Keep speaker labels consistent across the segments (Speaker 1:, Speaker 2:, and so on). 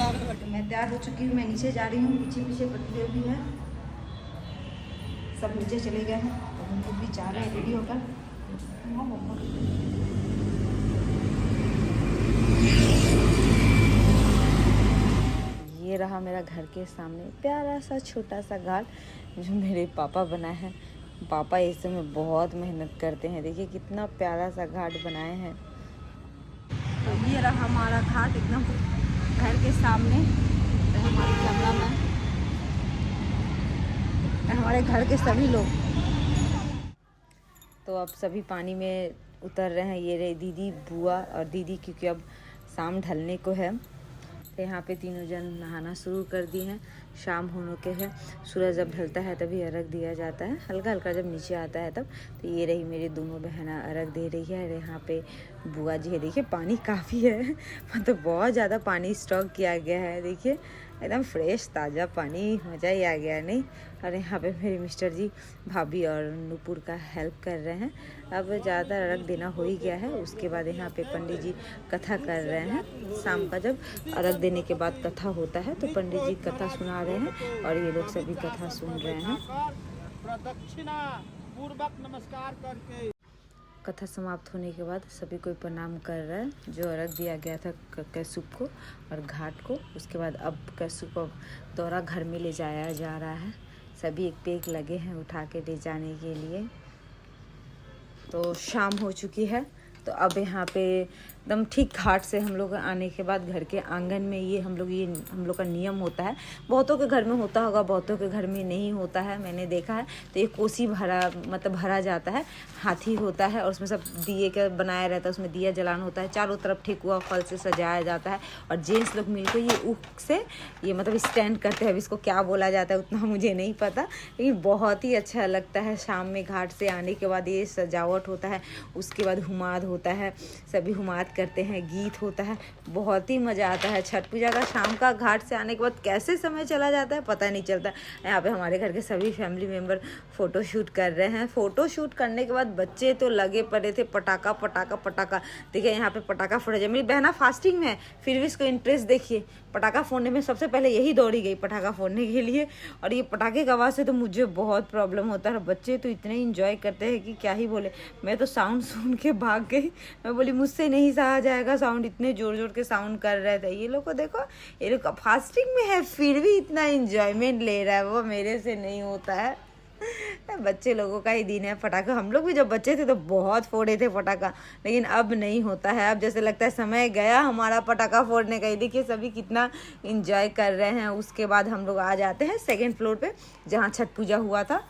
Speaker 1: तो मैं तैयार हो चुकी हूँ, मैं नीचे जा रही हूँ। पीछे पीछे पति भी है, सब नीचे चले गए हैं, तो हम लोग भी जा रहे हैं रेडी होकर। ये रहा मेरा घर के सामने प्यारा सा छोटा सा घाट जो मेरे पापा बनाए हैं। पापा इस समय बहुत मेहनत करते हैं, देखिए कितना प्यारा सा घाट बनाए हैं। तो ये रहा हमारा घाट एकदम घर के सामने। तो हमारे कैमरामैन, हमारे घर के सभी लोग तो अब सभी पानी में उतर रहे हैं। ये रहे दीदी, बुआ और दीदी, क्योंकि अब शाम ढलने को है। तो यहाँ पे तीनों जन नहाना शुरू कर दिए हैं। शाम होने के है, सूरज जब ढलता है तभी अर्घ दिया जाता है, हल्का हल्का जब नीचे आता है तब। तो ये रही मेरी दोनों बहना अर्घ दे रही है। और यहाँ पे बुआ जी है, देखिए पानी काफ़ी है, मतलब बहुत ज़्यादा पानी स्टॉक किया गया है। देखिए एकदम फ्रेश ताज़ा पानी, मज़ा ही आ गया नहीं। और यहाँ पे मेरे मिस्टर जी, भाभी और नूपुर का हेल्प कर रहे हैं। अब ज़्यादा अर्घ देना हो ही गया है। उसके बाद यहाँ पे पंडित जी कथा कर रहे हैं। शाम का जब अर्घ देने के बाद कथा होता है तो पंडित जी कथा सुना रहे हैं और ये लोग सभी कथा सुन रहे हैं।
Speaker 2: प्रदक्षिणा पूर्वक नमस्कार करके
Speaker 1: कथा समाप्त होने के बाद सभी को प्रणाम कर रहा है जो अर्घ दिया गया था कैसुप को और घाट को। उसके बाद अब कैसुप को दौरा घर में ले जाया जा रहा है। सभी एक पे एक लगे हैं उठा के ले जाने के लिए। तो शाम हो चुकी है, तो अब यहाँ पे एकदम ठीक घाट से हम लोग आने के बाद घर के आंगन में ये हम लोग का नियम होता है। बहुतों के घर में होता होगा, बहुतों के घर में नहीं होता है, मैंने देखा है। तो ये कोसी भरा जाता है, हाथी होता है और उसमें सब दिए का बनाया रहता है, उसमें दिया जलाना होता है। चारों तरफ ठेकुआ फल से सजाया जाता है और जेंट्स लोग मिलकर ये ऊख से ये मतलब स्टैंड करते हैं। अब इसको क्या बोला जाता है उतना मुझे नहीं पता, लेकिन बहुत ही अच्छा लगता है। शाम में घाट से आने के बाद ये सजावट होता है, उसके बाद हुमाद होता है, सभी हुमाद करते हैं, गीत होता है, बहुत ही मज़ा आता है। छठ पूजा का शाम का घाट से आने के बाद कैसे समय चला जाता है पता नहीं चलता। यहाँ पे हमारे घर के सभी फैमिली मेम्बर फ़ोटो शूट कर रहे हैं। फ़ोटो शूट करने के बाद बच्चे तो लगे पड़े थे पटाखा पटाखा पटाखा। देखिए यहाँ पे पटाखा फोड़ा जाए। मेरी बहना फास्टिंग में है, फिर भी इसको इंटरेस्ट देखिए। पटाखा फोड़ने में सबसे पहले यही दौड़ी गई पटाखा फोड़ने के लिए। और ये पटाखे की आवाज़ से तो मुझे बहुत प्रॉब्लम होता है। बच्चे तो इतने इंजॉय करते हैं कि क्या ही बोले। मैं तो साउंड सुन के भाग गई, मैं बोली मुझसे नहीं सहा जाएगा साउंड, इतने जोर जोर के साउंड कर रहे थे। ये लोग को देखो, ये लोग फास्टिंग में है फिर भी इतना इंजॉयमेंट ले रहा है, वो मेरे से नहीं होता है। बच्चे लोगों का ही दिन है। पटाखा हम लोग भी जब बच्चे थे तो बहुत फोड़े थे पटाखा, लेकिन अब नहीं होता है। अब जैसे लगता है समय गया हमारा पटाखा फोड़ने का ही। देखिए सभी कितना इंजॉय कर रहे हैं। उसके बाद हम लोग आ जाते हैं सेकेंड फ्लोर पे जहाँ छठ पूजा हुआ था।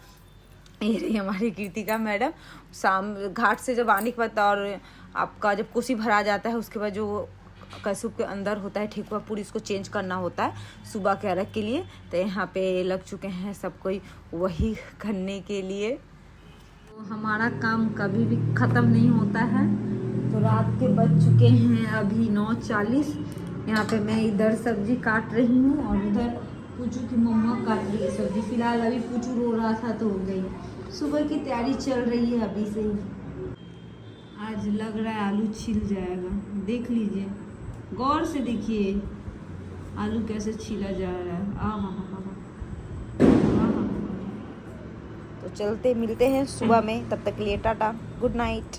Speaker 1: ये रही हमारी कीर्तिका मैडम। शाम घाट से जब आने के बाद और आपका जब कोसी भरा जाता है उसके बाद जो कैसुप के अंदर होता है ठेकुआ पूरी, इसको चेंज करना होता है सुबह के अर्घ के लिए। तो यहाँ पे लग चुके हैं सब कोई वही करने के लिए। तो हमारा काम कभी भी ख़त्म नहीं होता है। तो रात के बज चुके हैं अभी 9:40। यहाँ पे मैं इधर सब्जी काट रही हूँ और उधर पूछू की मम्मा काट रही है सब्जी। फिलहाल अभी पूछू रो रहा था तो हो गई। सुबह की तैयारी चल रही है अभी से ही। आज लग रहा है आलू छिल जाएगा, देख लीजिए, गौर से देखिए आलू कैसे छीला जा रहा है। आहा। तो चलते मिलते हैं सुबह में, तब तक के लिए टाटा, गुड नाइट।